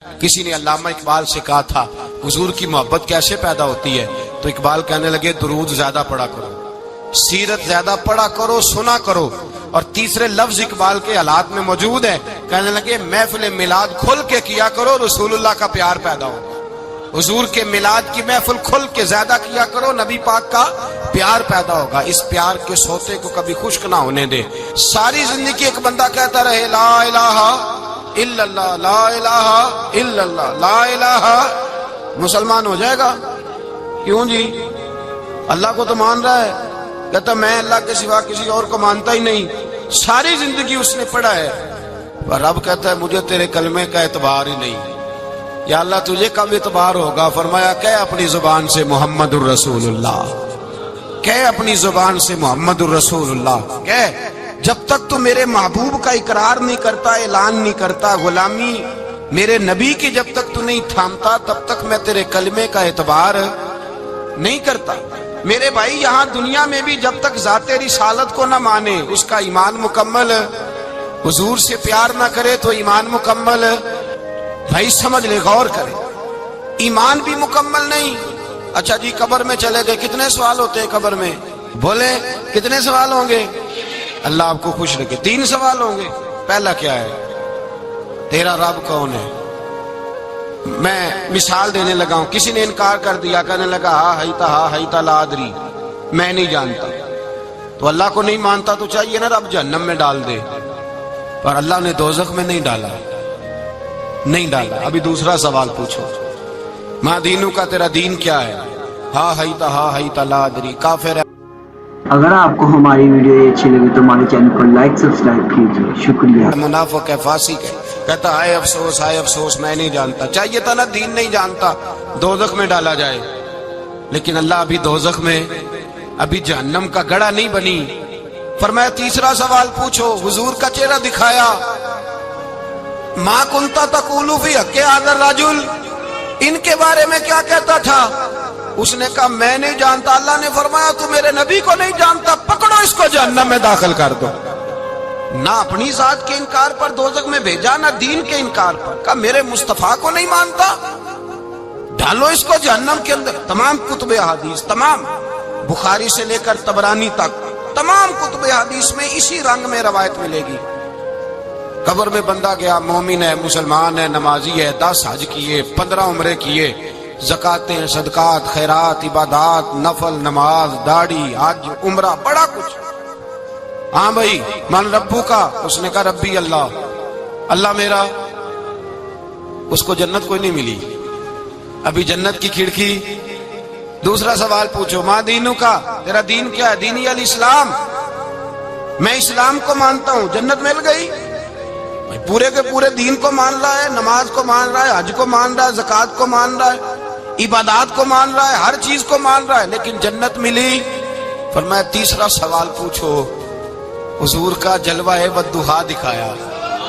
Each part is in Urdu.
کسی نے علامہ اقبال سے کہا تھا حضور کی محبت کیسے پیدا ہوتی ہے، تو اقبال کہنے لگے درود زیادہ پڑھا کرو، سیرت زیادہ پڑھا کرو، سنا کرو۔ اور تیسرے لفظ اقبال کے حالات میں موجود ہے، کہنے لگے محفل میلاد کھل کے کیا کرو، رسول اللہ کا پیار پیدا ہو۔ حضور کے میلاد کی محفل کھل کے زیادہ کیا کرو، نبی پاک کا پیار پیدا ہوگا۔ اس پیار کے سوتے کو کبھی خشک نہ ہونے دے۔ ساری زندگی ایک بندہ کہتا رہے لا الہ الا اللہ، لا الہ الا اللہ، لا الہ، مسلمان ہو جائے گا؟ کیوں جی؟ اللہ کو تو مان رہا ہے، کہتا میں اللہ کے سوا کسی اور کو مانتا ہی نہیں، ساری زندگی اس نے پڑھا ہے، پر رب کہتا ہے مجھے تیرے کلمے کا اعتبار ہی نہیں۔ یا اللہ تجھے کب اعتبار ہوگا؟ فرمایا کہ اپنی زبان سے محمد الرسول اللہ، کہ اپنی زبان سے محمد الرسول اللہ، کہ جب تک تو میرے محبوب کا اقرار نہیں کرتا، اعلان نہیں کرتا، غلامی میرے نبی کی جب تک تو نہیں تھامتا، تب تک میں تیرے کلمے کا اعتبار نہیں کرتا۔ میرے بھائی یہاں دنیا میں بھی جب تک ذات رسالت کو نہ مانے، اس کا ایمان مکمل، حضور سے پیار نہ کرے تو ایمان مکمل، بھائی سمجھ لے، غور کرے، ایمان بھی مکمل نہیں۔ اچھا جی قبر میں چلے گئے، کتنے سوال ہوتے ہیں قبر میں؟ بولے کتنے سوال ہوں گے؟ اللہ آپ کو خوش رکھے، 3 سوال ہوں گے۔ پہلا کیا ہے؟ تیرا رب کون ہے؟ میں مثال دینے لگا ہوں، کسی نے انکار کر دیا، کہنے لگا ہا ہیتا لا ادری، میں نہیں جانتا، تو اللہ کو نہیں مانتا تو چاہیے نا رب جہنم میں ڈال دے، پر اللہ نے دوزخ میں نہیں ڈالا، نہیں ڈالا۔ ابھی دوسرا سوال پوچھو، ماں دینوں کا تیرا دین کیا ہے؟ ہا ہیتا لا ادری، کافر ہے۔ اگر آپ کو ہماری ویڈیو اچھی لگے تو ہمارے چینل کو لائک سبسکرائب کیجیے، شکریہ۔ منافق ہے، فاسق ہے، کہتا ہائے افسوس میں نہیں جانتا، چاہیے تھا نا دین نہیں جانتا دوزخ میں ڈالا جائے، لیکن اللہ ابھی دوزخ میں، ابھی جہنم کا گڑھا نہیں بنی۔ فرمایا تیسرا سوال پوچھو، حضور کا چہرہ دکھایا، ما کنتا تقول فی حق ھذا الرجل، ان کے بارے میں کیا کہتا تھا؟ اس نے کہا میں نہیں جانتا۔ اللہ نے فرمایا تو میرے نبی کو نہیں جانتا، پکڑو اس کو جہنم میں داخل کر دو۔ نہ اپنی ذات کے انکار پر دوزخ میں بھیجا، نہ دین کے انکار پر، کہا میرے مصطفیٰ کو نہیں مانتا، ڈالو اس کو جہنم کے اندر۔ تمام کتب حدیث، تمام بخاری سے لے کر طبرانی تک، تمام کتب حدیث میں اسی رنگ میں روایت ملے گی۔ قبر میں بندہ گیا، مومن ہے، مسلمان ہے، نمازی ہے، 10 حج کیے، 15 عمرے کیے، زکاتیں، صدقات، خیرات، عبادات، نفل، نماز، داڑھی، حج، عمرہ، بڑا کچھ۔ ہاں بھائی من ربو کا، اس نے کہا ربی اللہ، اللہ میرا، اس کو جنت کوئی نہیں ملی، ابھی جنت کی کھڑکی۔ دوسرا سوال پوچھو، ماں دینوں کا، تیرا دین کیا ہے؟ دینی الاسلام، میں اسلام کو مانتا ہوں، جنت مل گئی۔ پورے کے پورے دین کو مان رہا ہے، نماز کو مان رہا ہے، حج کو مان رہا ہے، زکات کو مان رہا ہے، عبادات کو مان رہا ہے، ہر چیز کو مان رہا ہے، لیکن جنت ملی۔ فرمایا تیسرا سوال پوچھو، حضور کا جلوہ والضحیٰ دکھایا۔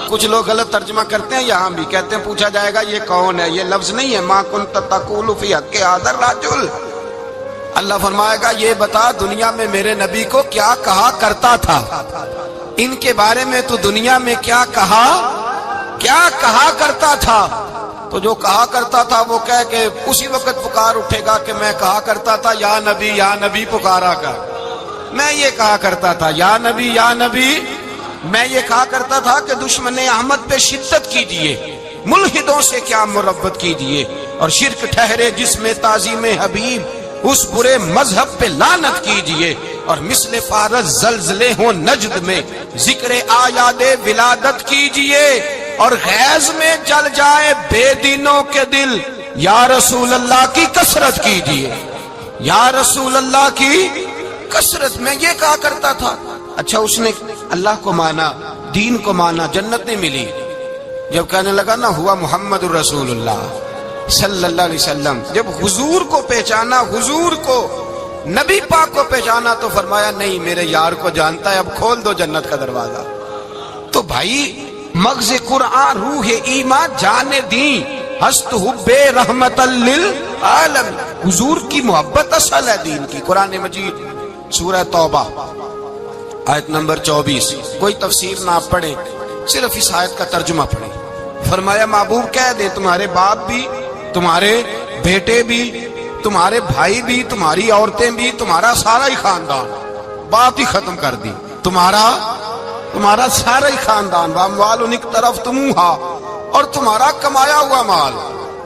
کچھ لوگ غلط ترجمہ کرتے ہیں، یہاں بھی کہتے ہیں پوچھا جائے گا یہ کون ہے، یہ لفظ نہیں ہے، ما کنت تقول فی حق ھذا الرجل۔ اللہ فرمائے گا یہ بتا دنیا میں میرے نبی کو کیا کہا کرتا تھا، ان کے بارے میں تو دنیا میں کیا کہا کرتا تھا؟ تو جو کہا کرتا تھا وہ کہہ کے اسی وقت پکار اٹھے گا کہ میں کہا کرتا تھا یا نبی پکارا کر، میں یہ کہا کرتا تھا یا نبی، میں یہ کہا کرتا تھا کہ دشمن احمد پہ شدت کیجیے، ملحدوں سے کیا مربت کیجیے، اور شرک ٹھہرے جس میں تعظیم حبیب، اس برے مذہب پہ لعنت کیجیے، اور مثل فارس زلزلے ہوں نجد میں ذکر آیاد ولادت کیجیے، اور غیظ میں جل جائے بے دینوں کے دل، یا رسول اللہ کی کثرت کیجیے، یا رسول اللہ کی کثرت۔ میں یہ کہا کرتا تھا۔ اچھا اس نے اللہ کو مانا، دین کو مانا، جنت نہیں ملی۔ جب کہنے لگا نا ہوا محمد الرسول اللہ صلی اللہ علیہ وسلم، جب حضور کو پہچانا، حضور کو، نبی پاک کو پہچانا، تو فرمایا نہیں میرے یار کو جانتا ہے، اب کھول دو جنت کا دروازہ۔ تو بھائی مغز قرآن، روح ایمان، جان دین، ہست حب رحمت للعالم، حضور کی محبت اصل ہے دین کی۔ قرآن مجید سورہ توبہ آیت نمبر 24، کوئی تفسیر نہ آپ پڑھیں، صرف اس آیت کا ترجمہ پڑھیں۔ فرمایا محبوب کہہ دے تمہارے باپ بھی، تمہارے بیٹے بھی، تمہارے بھائی بھی، تمہاری عورتیں بھی، تمہارا سارا ہی خاندان، بات ہی ختم کر دی، تمہارا سارا ہی خاندان، واموال ایک طرف تمہا، اور تمہارا کمایا ہوا مال،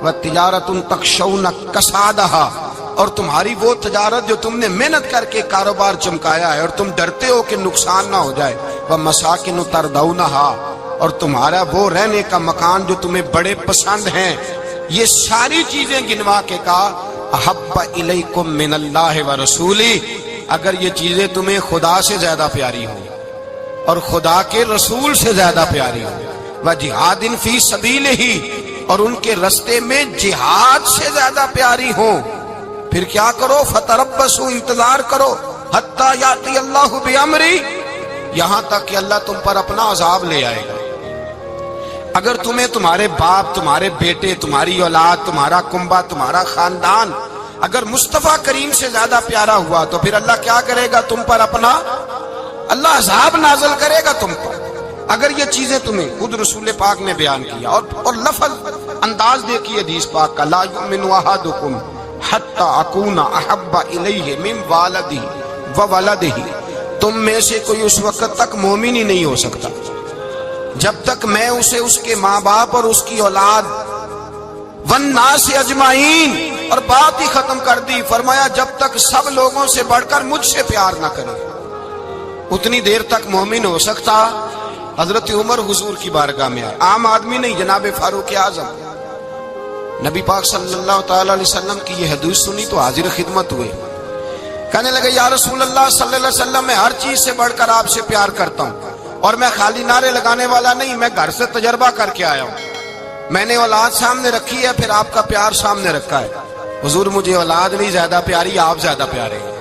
وتجارت تخشون کسادہا، اور تمہاری وہ تجارت جو تم نے محنت کر کے کاروبار چمکایا ہے اور تم ڈرتے ہو کہ نقصان نہ ہو جائے، ومساکن ترضونہا، اور تمہارا وہ رہنے کا مکان جو تمہیں بڑے پسند ہیں، یہ ساری چیزیں گنوا کے کہا احب الیکم من اللہ ورسولی، اگر یہ چیزیں تمہیں خدا سے زیادہ پیاری ہوں اور خدا کے رسول سے زیادہ پیاری ہوں، وجہاد فی سبیلہ، اور ان کے رستے میں جہاد سے زیادہ پیاری ہوں، پھر کیا کرو؟ فتربصوا، انتظار کرو، حتی یاتی اللہ بامری، یہاں تک کہ اللہ تم پر اپنا عذاب لے آئے گا۔ اگر تمہیں تمہارے باپ، تمہارے بیٹے، تمہاری اولاد، تمہارا کنبہ، تمہارا خاندان اگر مصطفیٰ کریم سے زیادہ پیارا ہوا تو پھر اللہ کیا کرے گا تم پر؟ اپنا اللہ عذاب نازل کرے گا تم پر۔ اگر یہ چیزیں تمہیں خود رسول پاک نے بیان کیا اور لفظ انداز دیکھیے حدیث پاک کا، لا یؤمن احدکم حتی اکون احب الیہ من والدہ وولدہ، تم میں سے کوئی اس وقت تک مومن ہی نہیں ہو سکتا جب تک میں اسے اس کے ماں باپ اور اس کی اولاد والناس اجمعین، اور بات ہی ختم کر دی، فرمایا جب تک سب لوگوں سے بڑھ کر مجھ سے پیار نہ کرے اتنی دیر تک مومن ہو سکتا۔ حضرت عمر حضور کی بارگاہ میں آئے، عام آدمی نہیں، جناب فاروق اعظم، نبی پاک صلی اللہ تعالی علیہ وسلم کی یہ حدیث سنی تو حاضر خدمت ہوئے، کہنے لگے یا رسول اللہ صلی اللہ علیہ وسلم، میں ہر چیز سے بڑھ کر آپ سے پیار کرتا ہوں، اور میں خالی نعرے لگانے والا نہیں، میں گھر سے تجربہ کر کے آیا ہوں، میں نے اولاد سامنے رکھی ہے، پھر آپ کا پیار سامنے رکھا ہے، حضور مجھے اولاد نہیں زیادہ پیاری، آپ زیادہ پیارے ہیں،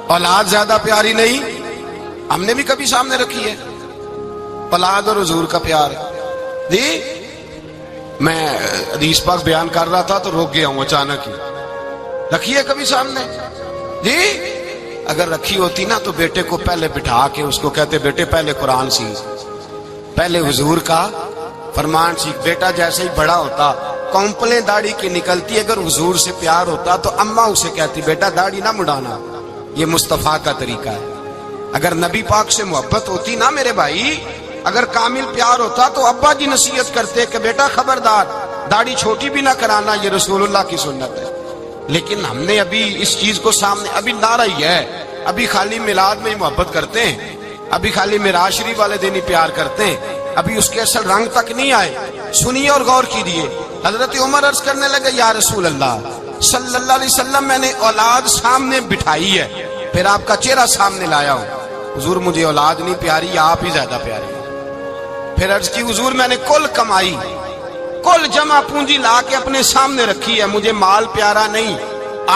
اولاد زیادہ پیاری نہیں، ہم نے بھی کبھی سامنے رکھی ہے اولاد اور حضور کا پیار جی۔ میں حدیث پاک بیان کر رہا تھا تو روک گیا ہوں اچانک ہی، رکھی ہے کبھی سامنے جی؟ اگر رکھی ہوتی نا تو بیٹے کو پہلے بٹھا کے اس کو کہتے بیٹے پہلے قرآن سیکھ، پہلے حضور کا فرمان سیکھ۔ بیٹا جیسے ہی بڑا ہوتا کونپلیں داڑھی کی نکلتی، اگر حضور سے پیار ہوتا تو اماں اسے کہتی بیٹا داڑھی نہ مڑانا، یہ مصطفیٰ کا طریقہ ہے۔ اگر نبی پاک سے محبت ہوتی نا میرے بھائی، اگر کامل پیار ہوتا تو ابا جی نصیحت کرتے کہ بیٹا خبردار داڑھی چھوٹی بھی نہ کرانا، یہ رسول اللہ کی سنت ہے۔ لیکن ہم نے ابھی اس چیز کو سامنے، ابھی نعرہ ہی ہے، ابھی خالی میلاد میں ہی محبت کرتے ہیں، ابھی خالی معراج شریف والے دن ہی پیار کرتے ہیں، ابھی اس کے اصل رنگ تک نہیں آئے۔ سنیے اور غور کیجیے، حضرت عمر عرض کرنے لگے یا رسول اللہ صلی اللہ علیہ وسلم، میں نے اولاد سامنے بٹھائی ہے، پھر آپ کا چہرہ سامنے لایا ہوں، حضور مجھے اولاد نہیں پیاری، آپ ہی زیادہ پیارے ہیں۔ پھر عرض کی حضور میں نے کل کمائی، کل جمع پونجی لا کے اپنے سامنے رکھی ہے، مجھے مال پیارا نہیں،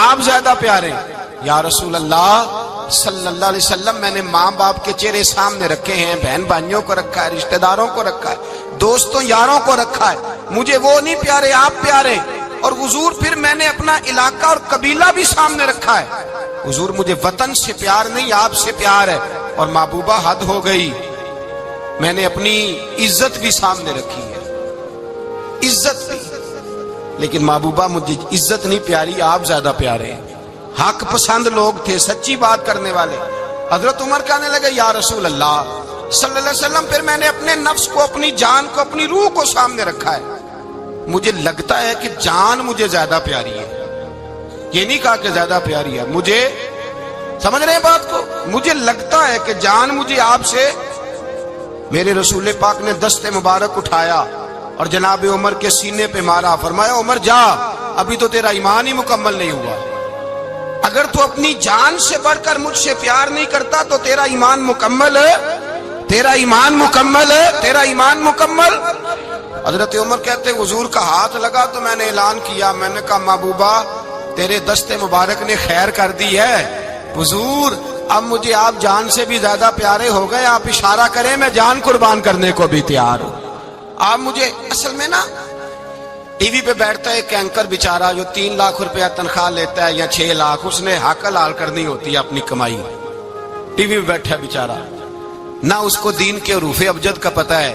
آپ زیادہ پیارے ہیں۔ یا رسول اللہ صلی اللہ علیہ وسلم، میں نے ماں باپ کے چہرے سامنے رکھے ہیں، بہن بھائیوں کو رکھا ہے، رشتہ داروں کو رکھا ہے، دوستوں یاروں کو رکھا ہے، مجھے وہ نہیں پیارے، آپ پیارے۔ اور حضور پھر میں نے اپنا علاقہ اور قبیلہ بھی سامنے رکھا ہے، حضور مجھے وطن سے پیار نہیں، آپ سے پیار ہے۔ اور محبوبہ حد ہو گئی، میں نے اپنی عزت بھی سامنے رکھی ہے، عزت بھی، لیکن محبوبہ مجھے عزت نہیں پیاری، آپ زیادہ پیارے ہیں۔ حق پسند لوگ تھے، سچی بات کرنے والے۔ حضرت عمر کہنے لگے یا رسول اللہ صلی اللہ علیہ وسلم، پھر میں نے اپنے نفس کو، اپنی جان کو، اپنی روح کو سامنے رکھا ہے، مجھے لگتا ہے کہ جان مجھے زیادہ پیاری ہے، یہ نہیں کہا کہ زیادہ پیاری ہے، مجھے، سمجھ رہے ہیں بات کو، مجھے لگتا ہے کہ جان مجھے آپ سے۔ میرے رسول پاک نے دست مبارک اٹھایا اور جناب عمر کے سینے پہ مارا، فرمایا عمر جا، ابھی تو تیرا ایمان ہی مکمل نہیں ہوا، اگر تو اپنی جان سے بڑھ کر مجھ سے پیار نہیں کرتا تو تیرا ایمان مکمل ہے، تیرا ایمان مکمل ہے، تیرا ایمان مکمل۔ حضرت عمر کہتے حضور کا ہاتھ لگا تو میں نے اعلان کیا، میں نے کہا محبوبہ تیرے دست مبارک نے خیر کر دی ہے، حضور اب مجھے آپ جان سے بھی زیادہ پیارے ہو گئے، آپ اشارہ کریں میں جان قربان کرنے کو بھی تیار ہوں۔ آپ مجھے، اصل میں نا ٹی وی پہ بیٹھتا ہے ایک اینکر بیچارہ جو 3 لاکھ روپیہ تنخواہ لیتا ہے یا 6 لاکھ، اس نے حق حلال کرنی ہوتی ہے اپنی کمائی، ٹی وی پہ بیٹھا بیچارہ، نہ اس کو دین کے حروف ابجد کا پتہ ہے،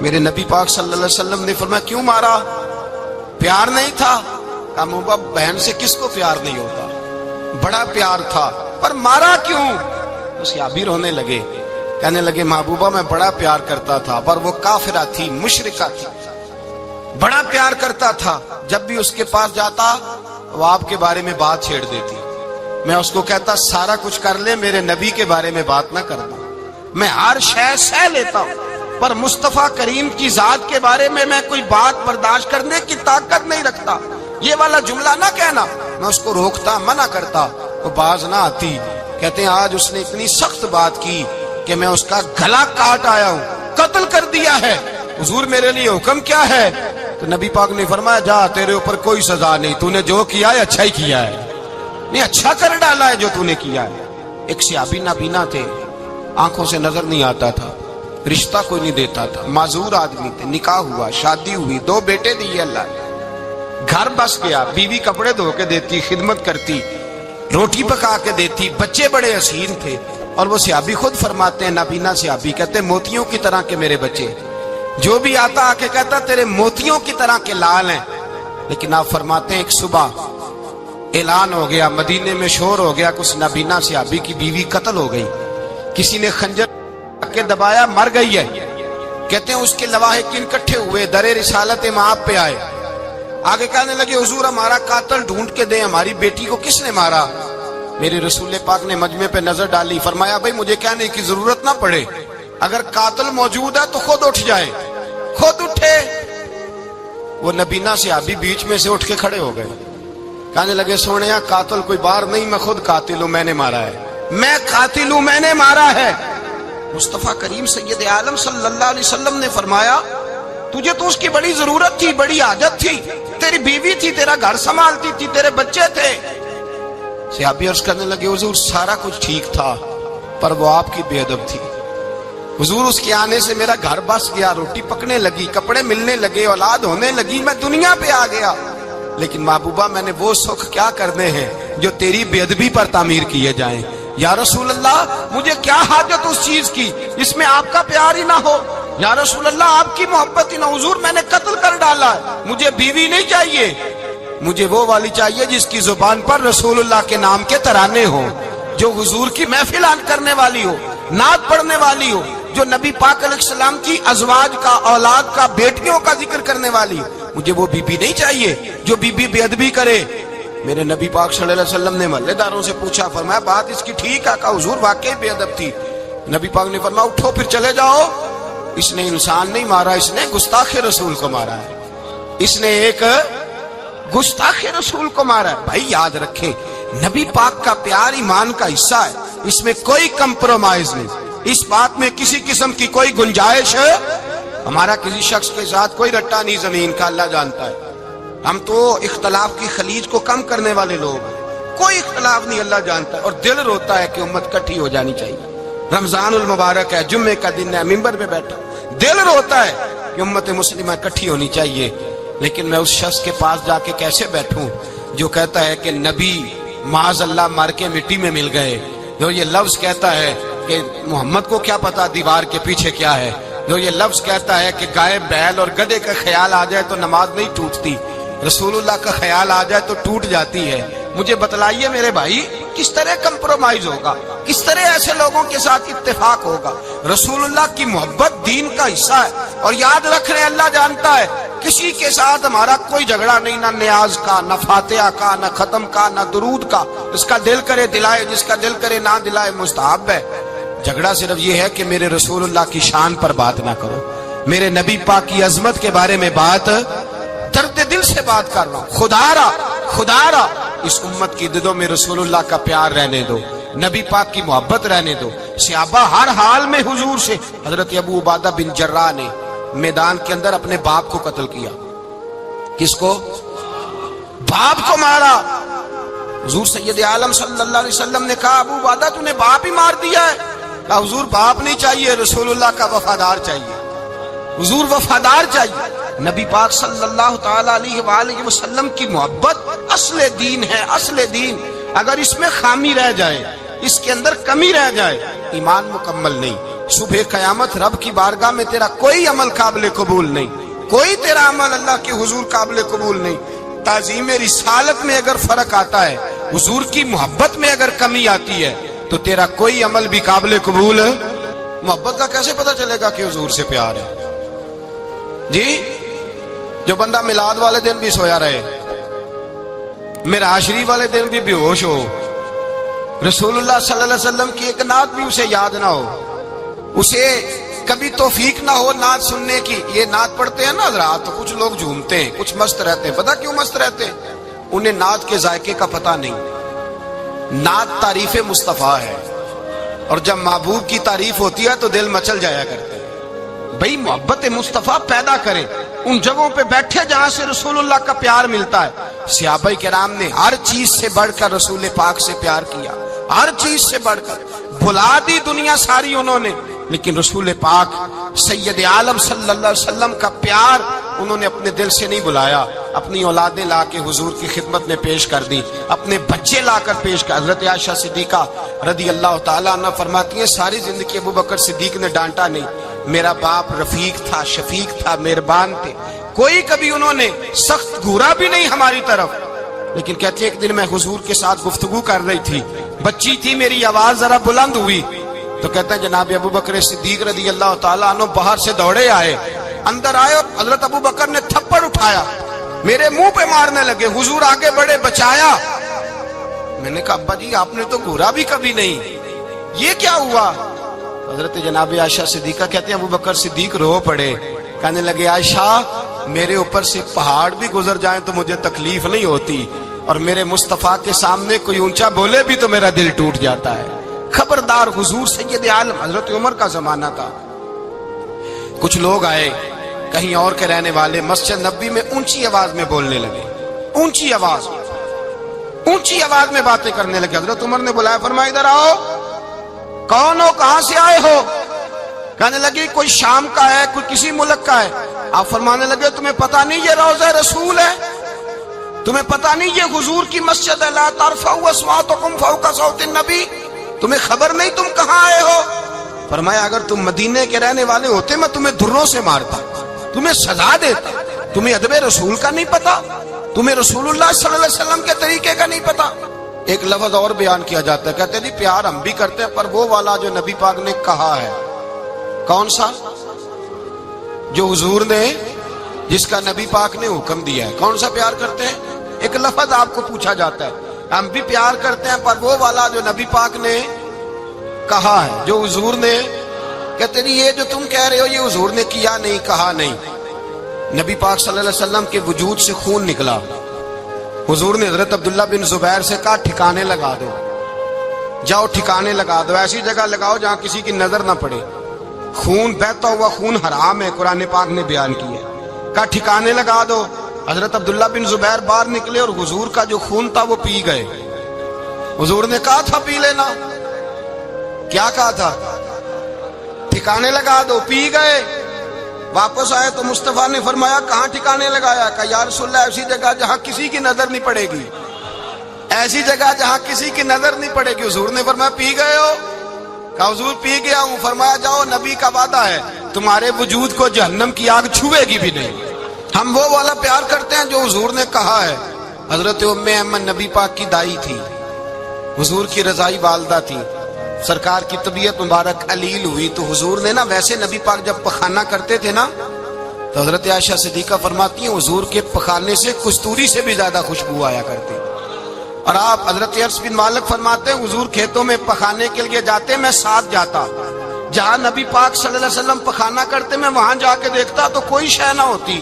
میرے نبی پاک صلی اللہ علیہ وسلم نے فرمایا کیوں مارا؟ پیار نہیں تھا؟ کہا محبوبہ بہن سے کس کو پیار نہیں ہوتا، بڑا پیار تھا، پر مارا کیوں؟ صحابی رونے لگے، کہنے لگے محبوبہ میں بڑا پیار کرتا تھا پر وہ کافرہ تھی، مشرکہ تھی، بڑا پیار کرتا تھا، جب بھی اس کے پاس جاتا وہ آپ کے بارے میں بات چھیڑ دیتی، میں اس کو کہتا سارا کچھ کر لے میرے نبی کے بارے میں بات نہ کرنا، میں ہر شے سہ لیتا ہوں پر مصطفیٰ کریم کی ذات کے بارے میں کوئی بات برداشت کرنے کی طاقت نہیں رکھتا، یہ والا جملہ نہ کہنا۔ میں اس کو روکتا، منع کرتا، وہ باز نہ آتی۔ کہتے ہیں آج اس نے اتنی سخت بات کی کہ میں اس کا گلا کاٹ آیا ہوں، قتل کر دیا ہے۔ حضور میرے لیے حکم کیا ہے؟ تو نبی پاک نے فرمایا جا تیرے اوپر کوئی سزا نہیں، تو نے جو کیا ہے اچھا ہی کیا ہے، نہیں اچھا کر ڈالا ہے جو تو نے کیا ہے۔ ایک صحابی نابینا تھے، آنکھوں سے نظر نہیں آتا تھا، رشتہ کوئی نہیں دیتا تھا، معذور آدمی تھے، نکاح ہوا، شادی ہوئی، 2 بیٹے دیے اللہ نے، گھر بس گیا، بیوی کپڑے دھو کے دیتی، خدمت کرتی، روٹی پکا کے دیتی، بچے بڑے حسین تھے۔ اور وہ صحابی خود فرماتے ہیں، نابینا صحابی کہتے ہیں موتیوں کی طرح کے میرے بچے، جو بھی آتا آ کے کہتا تیرے موتیوں کی طرح کے لال ہیں۔ لیکن آپ فرماتے ہیں ایک صبح اعلان ہو گیا، مدینے میں شور ہو گیا، کچھ نابینا صحابی کی بیوی قتل ہو گئی، کسی نے خنجر کے دبایا، مر گئی ہے۔ کہتے ہیں اس کے لواحقین اکٹھے ہوئے، در رسالت مآب پہ آئے، آگے کہنے لگے حضور ہمارا قاتل ڈھونڈ کے دیں، ہماری بیٹی کو کس نے مارا؟ میرے رسول پاک نے مجمع پہ نظر ڈالی، فرمایا بھائی مجھے کہنے کی ضرورت نہ پڑے، اگر قاتل موجود ہے تو خود اٹھ جائے۔ خود اٹھے، وہ نبینا صحابی بیچ میں سے اٹھ کے کھڑے ہو گئے، کہنے لگے سونیا قاتل کوئی باہر نہیں، میں خود قاتل ہوں، میں نے مارا ہے، میں قاتل ہوں، میں نے مارا ہے۔ مصطفیٰ کریم سید عالم صلی اللہ علیہ وسلم نے فرمایا تجھے تو اس کی بڑی ضرورت تھی، بڑی حاجت تھی، تیری بیوی تھی، تیرا گھر سنبھالتی تھی، تیرے بچے تھے۔ صحابی عرض کرنے لگے حضور سارا کچھ ٹھیک تھا پر وہ آپ کی بے ادب تھی، حضور اس کے آنے سے میرا گھر بس گیا، روٹی پکنے لگی، کپڑے ملنے لگے، اولاد ہونے لگی، میں دنیا پہ آ گیا، لیکن محبوبہ میں نے وہ سکھ کیا کرنے ہیں جو تیری بے ادبی پر تعمیر کیے جائیں۔ یا رسول اللہ مجھے کیا حاجت اس چیز کی جس میں آپ کا پیار ہی نہ ہو، یا رسول اللہ آپ کی محبت ہی نہ، حضور میں نے قتل کر ڈالا ہے، مجھے بیوی نہیں چاہیے، مجھے وہ والی چاہیے جس کی زبان پر رسول اللہ کے نام کے ترانے ہو، جو حضور کی محفل کرنے والی ہو، نعت پڑھنے والی ہو، جو نبی پاک علیہ السلام کی ازواج کا، اولاد کا، بیٹیوں کا ذکر کرنے والی ہو، مجھے وہ بی بی نہیں چاہیے جو بی بی بے ادبی کرے۔ میرے نبی پاک صلی اللہ علیہ وسلم نے محلے داروں سے پوچھا، فرمایا بات اس کی ٹھیک ہے؟ کہا حضور واقعی بے ادب تھی۔ نبی پاک نے فرمایا اٹھو پھر چلے جاؤ، اس نے انسان نہیں مارا، اس نے گستاخ رسول کو مارا ہے، اس نے ایک گستاخ رسول کو مارا ہے۔ بھائی یاد رکھیں نبی پاک کا پیار ایمان کا حصہ ہے، اس میں کوئی کمپرومائز نہیں، اس بات میں کسی قسم کی کوئی گنجائش ہے۔ ہمارا کسی شخص کے ساتھ کوئی رٹا نہیں زمین کا، اللہ جانتا ہے، ہم تو اختلاف کی خلیج کو کم کرنے والے لوگ ہیں، کوئی اختلاف نہیں، اللہ جانتا ہے، اور دل روتا ہے کہ امت کٹھی ہو جانی چاہیے۔ رمضان المبارک ہے، جمعے کا دن ہے، منبر پہ بیٹھا، دل روتا ہے کہ امت مسلمہ کٹھی ہونی چاہیے، لیکن میں اس شخص کے پاس جا کے کیسے بیٹھوں جو کہتا ہے کہ نبی معاذ اللہ مر کے مٹی میں مل گئے، جو یہ لفظ کہتا ہے کہ محمد کو کیا پتا دیوار کے پیچھے کیا ہے، جو یہ لفظ کہتا ہے کہ گائے بیل اور گدھے کا خیال آ جائے تو نماز نہیں ٹوٹتی، رسول اللہ کا خیال آ جائے تو ٹوٹ جاتی ہے۔ مجھے بتلائیے میرے بھائی کس طرح کمپرومائز ہوگا، کس طرح ایسے لوگوں کے ساتھ اتفاق ہوگا؟ رسول اللہ کی محبت دین کا حصہ ہے، اور یاد رکھ رہے اللہ جانتا ہے کسی کے ساتھ ہمارا کوئی جھگڑا نہیں، نہ نیاز کا، نہ فاتحہ کا، نہ ختم کا، نہ درود کا، جس کا دل کرے دلائے، جس کا دل کرے نہ دلائے، مستحب ہے۔ جھگڑا صرف یہ ہے کہ میرے رسول اللہ کی شان پر بات نہ کرو، میرے نبی پاک کی عظمت کے بارے میں بات، درد دل سے بات کر رہا ہوں، خدا را اس امت کی دلوں میں رسول اللہ کا پیار رہنے دو، نبی پاک کی محبت رہنے دو۔ صحابہ ہر حال میں حضور سے، حضرت ابو عبادہ بن جراح نے میدان کے اندر اپنے باپ کو قتل کیا، کس کو؟ باپ کو مارا۔ حضور سید عالم صلی اللہ علیہ وسلم نے کہا ابو عبادہ تو نے باپ ہی مار دیا ہے؟ کہا حضور باپ نہیں چاہیے، رسول اللہ کا وفادار چاہیے، حضور وفادار چاہیے۔ نبی پاک صلی اللہ تعالی علیہ وآلہ وسلم کی محبت اصل دین ہے، اصل دین۔ اگر اس میں خامی رہ جائے، اس کے اندر کمی رہ جائے، ایمان مکمل نہیں۔ صبح قیامت رب کی بارگاہ میں تیرا کوئی عمل قابل قبول نہیں، کوئی تیرا عمل اللہ کے حضور قابل قبول نہیں۔ تعظیم رسالت میں اگر فرق آتا ہے، حضور کی محبت میں اگر کمی آتی ہے، تو تیرا کوئی عمل بھی قابل قبول ہے۔ محبت کا کیسے پتہ چلے گا کہ حضور سے پیار ہے؟ جی، جو بندہ میلاد والے دن بھی سویا رہے، معراج شریف والے دن بھی بے ہوش ہو، رسول اللہ صلی اللہ علیہ وسلم کی ایک نعت بھی اسے یاد نہ ہو، اسے کبھی توفیق نہ ہو نعت سننے کی۔ یہ نعت پڑھتے ہیں نا حضرات، تو کچھ لوگ جھومتے ہیں، کچھ مست رہتے ہیں۔ پتہ کیوں مست رہتے ہیں؟ انہیں نعت کے ذائقے کا پتہ نہیں۔ نعت تعریف مصطفیٰ ہے، اور جب محبوب کی تعریف ہوتی ہے تو دل مچل جایا کرتے ہیں۔ بھئی محبت مصطفیٰ پیدا کریں ان جگہوں پہ بیٹھے جہاں سے رسول اللہ کا پیار ملتا ہے۔ صحابہ کرام نے ہر چیز سے بڑھ کر رسول پاک سے پیار کیا، ہر چیز سے بڑھ کر۔ بھلا دی دنیا ساری انہوں نے، لیکن رسول پاک سید عالم صلی اللہ علیہ وسلم کا پیار انہوں نے اپنے دل سے نہیں بلایا۔ اپنی اولادیں لا کے حضور کی خدمت میں پیش کر دی، اپنے بچے لا کر پیش کر۔ حضرت عائشہ صدیقہ رضی اللہ تعالیٰ عنہ فرماتی ہیں ساری زندگی ابو بکر صدیق نے ڈانٹا نہیں، میرا باپ رفیق تھا، شفیق تھا، مہربان تھے، کوئی کبھی انہوں نے سخت گھورا بھی نہیں ہماری طرف۔ لیکن کہتے ہیں ایک دن میں حضور کے ساتھ گفتگو کر رہی تھی، بچی تھی، میری آواز ذرا بلند ہوئی تو کہتے ہیں جناب ابو بکر صدیق رضی اللہ تعالیٰ عنہ باہر سے دوڑے آئے، اندر آئے اور حضرت ابو بکر نے تھپڑ اٹھایا، میرے منہ پہ مارنے لگے۔ حضور آگے بڑھے، بچایا۔ میں نے کہا ابا جی آپ نے تو گھورا بھی کبھی نہیں، یہ کیا ہوا؟ حضرت جناب عائشہ صدیقہ کہتے ہیں ابو بکر صدیق رو پڑے، کہنے لگے عائشہ میرے اوپر سے پہاڑ بھی گزر جائیں تو مجھے تکلیف نہیں ہوتی، اور میرے مصطفیٰ کے سامنے کوئی اونچا بولے بھی تو میرا دل ٹوٹ جاتا ہے۔ خبردار، حضور سید عالم، حضرت عمر کا زمانہ تھا، کچھ لوگ آئے کہیں اور کے رہنے والے، مسجد نبوی میں اونچی آواز میں بولنے لگے، اونچی آواز میں باتیں کرنے لگے۔ حضرت عمر نے بلایا، فرمایا ادھر آؤ، کون ہو، کہاں سے آئے ہو؟ کہنے لگی کوئی شام کا ہے، کوئی کسی ملک کا ہے۔ آپ فرمانے لگے تمہیں پتہ نہیں یہ روضہ رسول ہے؟ تمہیں پتہ نہیں یہ حضور کی مسجد ہے؟ لا ترفعوا اصواتکم فوق صوت النبی، تمہیں خبر نہیں تم کہاں آئے ہو؟ فرمایا اگر تم مدینے کے رہنے والے ہوتے میں تمہیں دھروں سے مارتا، تمہیں سزا دیتا۔ تمہیں ادب رسول کا نہیں پتا؟ تمہیں رسول اللہ صلی اللہ علیہ وسلم کے طریقے کا نہیں پتا؟ ایک لفظ اور بیان کیا جاتا ہے، کہتے ہیں جی پیار ہم بھی کرتے ہیں پر وہ والا جو نبی پاک نے کہا ہے۔ کون سا؟ جو حضور نے، جس کا نبی پاک نے حکم دیا ہے۔ کون سا پیار کرتے ہیں؟ ایک لفظ آپ کو پوچھا جاتا ہے، ہم بھی پیار کرتے ہیں پر وہ والا جو نبی پاک نے کہا ہے، جو حضور نے۔ کہتے ہیں یہ جو تم کہہ رہے ہو یہ حضور نے کیا نہیں، کہا نہیں۔ نبی پاک صلی اللہ علیہ وسلم کے وجود سے خون نکلا، حضور نے حضرت عبداللہ بن زبیر سے کہا ٹھکانے لگا دو، جاؤ ٹھکانے لگا دو، ایسی جگہ لگاؤ جہاں کسی کی نظر نہ پڑے۔ خون بہتا ہوا خون حرام ہے، قرآن پاک نے بیان کیا ہے، کہا ٹھکانے لگا دو۔ حضرت عبداللہ بن زبیر باہر نکلے اور حضور کا جو خون تھا وہ پی گئے۔ حضور نے کہا تھا پی لینا، کیا کہا تھا؟ ٹھکانے لگا دو، پی گئے۔ واپس آئے تو مصطفیٰ نے فرمایا کہاں ٹھکانے لگایا؟ کہا یا رسول اللہ ایسی جگہ جہاں کسی کی نظر نہیں پڑے گی، ایسی جگہ جہاں کسی کی نظر نہیں پڑے گی۔ حضور نے فرمایا پی گئے ہو؟ کہا حضور پی گیا ہوں۔ فرمایا جاؤ نبی کا وعدہ ہے تمہارے وجود کو جہنم کی آگ چھوئے گی بھی نہیں۔ ہم وہ والا پیار کرتے ہیں جو حضور نے کہا ہے۔ حضرت ام ایمن نبی پاک کی دائی تھی، حضور کی رضائی والدہ تھی، سرکار کی طبیعت مبارک علیل ہوئی تو حضور نے نا، ویسے نبی پاک جب پخانہ کرتے تھے نا تو حضرت عائشہ صدیقہ فرماتی ہیں حضور کے پخانے سے کستوری سے بھی زیادہ خوشبو آیا کرتی۔ اور آپ حضرت انس بن مالک فرماتے ہیں حضور کھیتوں میں پخانے کے لیے جاتے، میں ساتھ جاتا، جہاں نبی پاک صلی اللہ علیہ وسلم پخانہ کرتے میں وہاں جا کے دیکھتا تو کوئی شے نہ ہوتی۔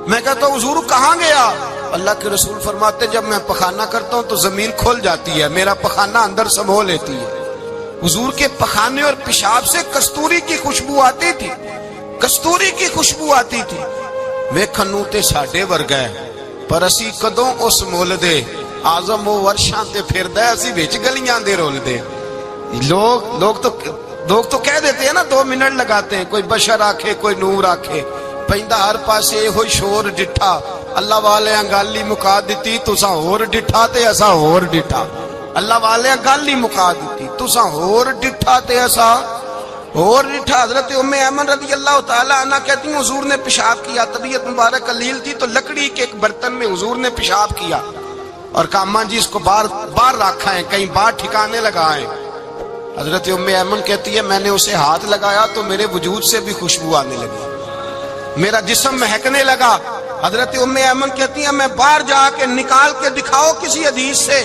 میں کہتا ہوں حضور کہاں گیا؟ اللہ کے رسول فرماتے جب میں پخانہ کرتا ہوں تو زمین کھل جاتی ہے، میرا پخانہ اندر سمو لیتی ہے۔ حضور کے پخانے اور پیشاب سے کستوری کی خوشبو آتی تھی، کستوری کی خوشبو آتی تھی۔ ویکھنوں تے ساڈے ورگا ہے پر اسی کدوں اس مول دے، آزم وہ ورشاں تے پھردا ہے اسی وچ گلیاں دے رول دے۔ لوگ تو کہہ دیتے ہیں نا 2 منٹ لگاتے ہیں، کوئی بشر آکھے کوئی نور آکھے، پیندا ہر پاسے ہوئی شور ڈٹھا، اللہ والے انگالی مکا دیتی تساں ہور ڈٹھا تے اساں ہور ڈٹھا۔ اللہ والے گل ہی مکا دیتی تساں ہور ڈٹھا تے ایسا اور ڈٹھا۔ حضرت ام ایمن رضی اللہ تعالی عنہ کہتی ہیں حضور نے پیشاب کیا، طبیعت مبارک قلیل تھی تو لکڑی کے ایک برتن میں حضور نے پیشاب کیا اور کہا اماں جی اس کو باہر رکھا ہے، کہیں باہر ٹھکانے لگائیں۔ حضرت ام ایمن کہتی ہے میں نے اسے ہاتھ لگایا تو میرے وجود سے بھی خوشبو آنے لگی، میرا جسم مہکنے لگا۔ حضرت ام ایمن کہتی ہیں میں باہر جا کے نکال کے دکھاؤ کسی حدیث سے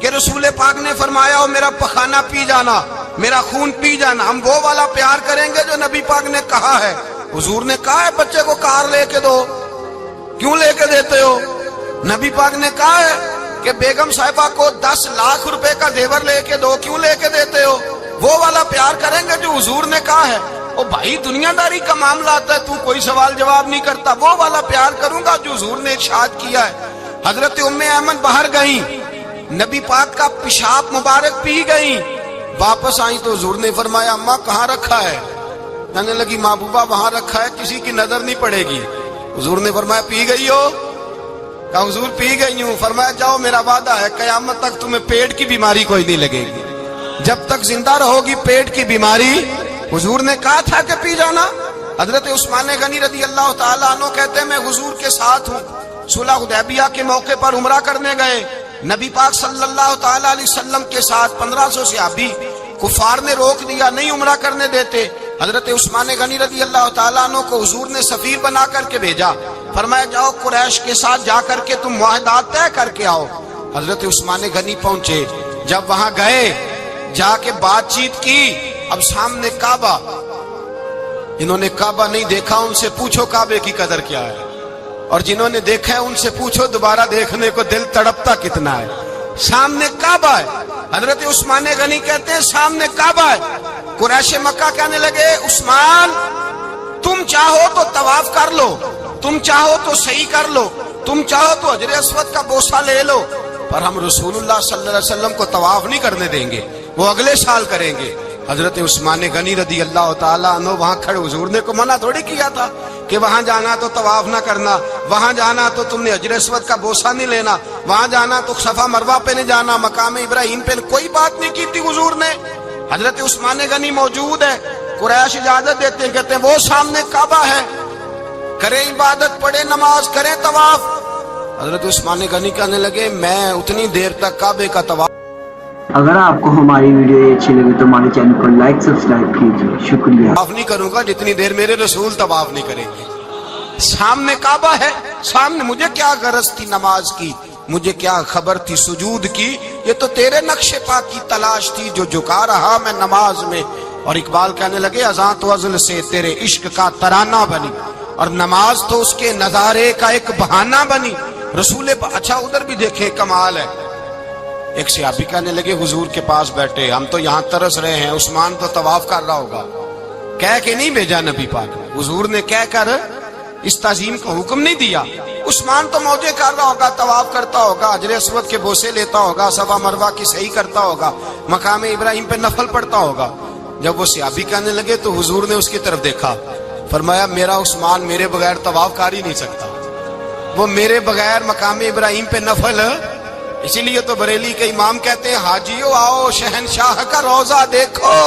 کہ رسول پاک نے فرمایا ہو میرا پخانہ پی جانا، میرا خون پی جانا، ہم وہ والا پیار کریں گے جو نبی پاک نے کہا ہے۔ حضور نے کہا ہے بچے کو کار لے کے دو، کیوں لے کے دیتے ہو؟ نبی پاک نے کہا ہے کہ بیگم صاحبہ کو 10 لاکھ روپے کا زیور لے کے دو، کیوں لے کے دیتے ہو؟ وہ والا پیار کریں گے جو حضور نے کہا ہے۔ او بھائی دنیا داری کا معاملہ آتا ہے تو کوئی سوال جواب نہیں کرتا، وہ والا پیار کروں گا جو حضور نے ارشاد کیا ہے۔ حضرت ام ایمن باہر گئیں، نبی پاک کا پیشاب مبارک پی گئیں، واپس آئیں تو حضور نے فرمایا اماں کہاں رکھا ہے؟ کہنے لگی محبوبہ وہاں رکھا ہے، کسی کی نظر نہیں پڑے گی۔ حضور نے فرمایا پی گئی ہو؟ کہا حضور پی گئی ہوں۔ فرمایا جاؤ میرا وعدہ ہے قیامت تک تمہیں پیٹ کی بیماری کوئی نہیں لگے گی، جب تک زندہ رہو گی پیٹ کی بیماری۔ حضور نے کہا تھا کہ پی جانا۔ حضرت عثمان غنی رضی اللہ تعالیٰ عنہ کہتے ہیں میں حضور کے ساتھ ہوں، صلح حدیبیہ کے موقع پر عمرہ کرنے گئے، نبی پاک صلی اللہ تعالیٰ علیہ وسلم کے ساتھ 1500 صحابی، کفار نے روک دیا نہیں عمرہ کرنے دیتے۔ حضرت عثمان غنی رضی اللہ تعالیٰ عنہ کو حضور نے سفیر بنا کر کے بھیجا، فرمایا جاؤ قریش کے ساتھ جا کر کے تم معاہدات طے کر کے آؤ۔ حضرت عثمان غنی پہنچے، جب وہاں گئے جا کے بات چیت کی، اب سامنے کعبہ، جنہوں نے کعبہ نہیں دیکھا ان سے پوچھو کعبے کی قدر کیا ہے، اور جنہوں نے دیکھا ہے ان سے پوچھو دوبارہ دیکھنے کو دل تڑپتا کتنا ہے۔ سامنے کعبہ ہے، حضرت عثمان غنی کہتے ہیں سامنے کعبہ ہے۔ قریش مکہ کہنے لگے عثمان تم چاہو تو طواف کر لو، تم چاہو تو صحیح کر لو، تم چاہو تو حجر اسود کا بوسہ لے لو، پر ہم رسول اللہ صلی اللہ علیہ وسلم کو طواف نہیں کرنے دیں گے، وہ اگلے سال کریں گے۔ حضرت عثمان غنی رضی اللہ تعالیٰ عنہ وہاں کھڑے، حضور نے کو منع تھوڑی کیا تھا کہ وہاں جانا تو طواف نہ کرنا، وہاں جانا تو تم نے حجر اسود کا بوسہ نہیں لینا، وہاں جانا تو صفا مروہ پہ نہیں جانا، مقام ابراہیم پہ کوئی بات نہیں کی تھی حضور نے۔ حضرت عثمان غنی موجود ہے، قریش اجازت دیتے ہیں، کہتے ہیں وہ سامنے کعبہ ہے، کریں عبادت، پڑھیں نماز، کریں طواف۔ حضرت عثمان غنی کہنے لگے میں اتنی دیر تک کعبے کا طواف۔ اگر آپ کو ہماری ویڈیو اچھی لگے تو ہمارے چینل کو لائک سبسکرائب کیجیے، شکریہ۔ طواف نہیں کروں گا جتنی دیر میرے رسول طواف نہیں کریں گے۔ سامنے کعبہ ہے، سامنے، مجھے کیا غرض تھی نماز کی، مجھے کیا خبر تھی سجود کی، یہ تو تیرے نقش پاک کی تلاش تھی جو جھکا رہا میں نماز میں۔ اور اقبال کہنے لگے اذان تو ازل سے تیرے عشق کا ترانہ بنی، اور نماز تو اس کے نظارے کا ایک بہانہ بنی۔ رسول اچھا ادھر بھی دیکھیں کمال ہے، ایک صحابی کہنے لگے حضور کے پاس بیٹھے ہم تو یہاں ترس رہے ہیں، عثمان تو طواف کر رہا ہوگا، کہہ کے نہیں بھیجا نبی پاک، حضور نے کہہ کر اس تعظیم کا حکم نہیں دیا۔ عثمان تو موجے کر رہا ہوگا، طواف کرتا ہوگا، حجر اسود کے بوسے لیتا ہوگا، صفا مروہ کی صحیح کرتا ہوگا، مقام ابراہیم پہ نفل پڑھتا ہوگا۔ جب وہ صحابی کہنے لگے تو حضور نے اس کی طرف دیکھا، فرمایا میرا عثمان میرے بغیر طواف کر ہی نہیں سکتا، وہ میرے بغیر مقام ابراہیم پہ نفل۔ اسی لیے تو بریلی کے امام کہتے ہیں حاجیو آؤ شہنشاہ کا روضہ دیکھو،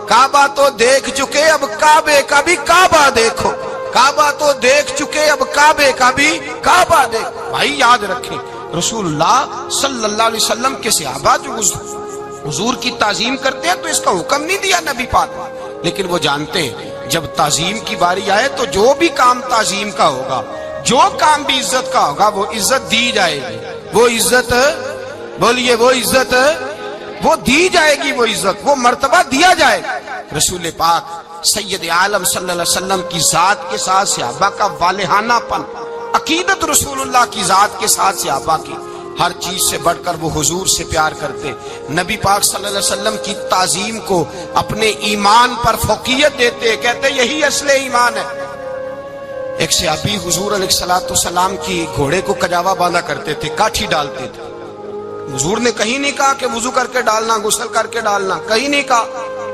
کعبہ تو دیکھ چکے اب کعبے کا بھی کعبہ دیکھو، کعبہ تو دیکھ چکے اب کعبے کا بھی کعبہ دیکھو۔ بھائی یاد رکھیں رسول اللہ صلی اللہ علیہ وسلم کے صحابہ جو حضور کی تعظیم کرتے ہیں تو اس کا حکم نہیں دیا نبی پاک، لیکن وہ جانتے ہیں جب تعظیم کی باری آئے تو جو بھی کام تعظیم کا ہوگا، جو کام بھی عزت کا ہوگا وہ عزت دی جائے گی، وہ عزت بولیے، وہ عزت وہ دی جائے گی، وہ عزت وہ مرتبہ دیا جائے گا۔ رسول پاک سید عالم صلی اللہ علیہ وسلم کی ذات کے ساتھ صحابہ کا والہانہ پن، عقیدت رسول اللہ کی ذات کے ساتھ صحابہ کی، ہر چیز سے بڑھ کر وہ حضور سے پیار کرتے، نبی پاک صلی اللہ علیہ وسلم کی تعظیم کو اپنے ایمان پر فوقیت دیتے، کہتے یہی اصل ایمان ہے۔ ایک صحابی حضور علیہ الصلوۃ والسلام کی گھوڑے کو کجاوا باندھا کرتے تھے، کاٹھی ڈالتے تھے، حضور نے کہیں نہیں کہا کہ وضو کر کے ڈالنا، غسل کر کے ڈالنا، کہیں نہیں کہا۔